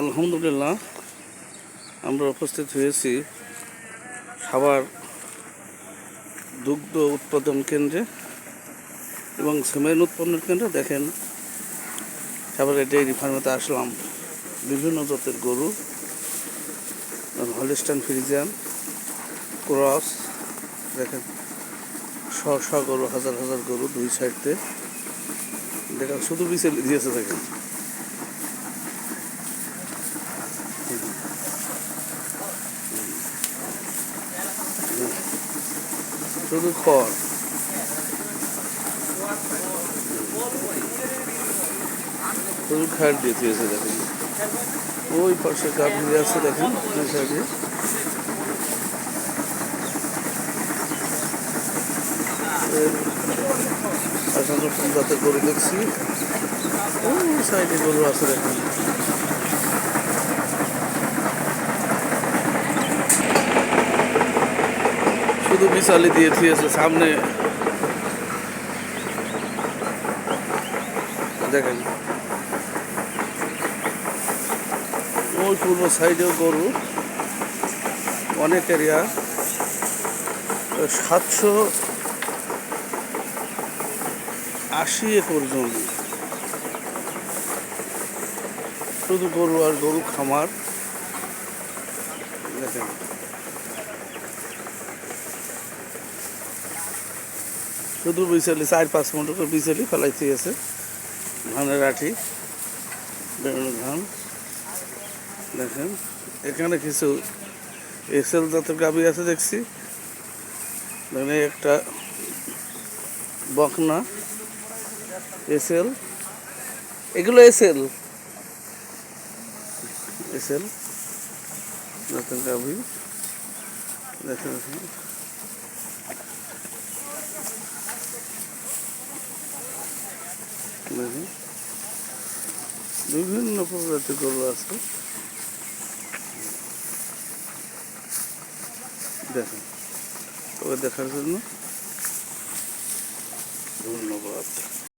আলহামদুলিল্লাহ, আমরা উপস্থিত হয়েছি সাভার দুগ্ধ উৎপাদন কেন্দ্রে এবং সিমেন্ট উৎপাদন কেন্দ্রে। দেখেন, সাভারের ডেইরি ফার্মেতে আসলাম। বিভিন্ন জাতের গরু, হলিস্টাইন ফ্রিজিয়ান, ক্রস, দেখেন শ গরু, হাজার হাজার গরু দুই সাইডে। দেখেন শুধু বিছে দিয়েছে, দেখেন শুধু খড়। শুধু খাট দিয়ে দিয়েছে, দেখেন ওই পাশে গাভী আছে, দেখেন দুই সাইডে। নতুন জাতের গরু দেখছি, ওই সাইডে গরু আছে, দেখেন শুধু বিশালি দিয়ে দিয়েছে সামনে। দেখেন ওই পূর্ব সাইডেও গরু, অনেক এরিয়া। 780 একর জমি, শুধু গরু আর গরু খামার। দেখেন শুধু বিচালি 4-5 মিটার করে বিচালি ফেলাইতে আছে। ধানের আঠি, বেরোনো ধান। দেখেন এখানে কিছু এসএল জাতের গাভী আছে দেখছি। দেখেন একটা বকনা এসএল, এগুলো এসএল জাতের গাভী। দেখেন বিভিন্ন প্রজাতির গরু আছে। দেখেন, তবে দেখার জন্য ধন্যবাদ।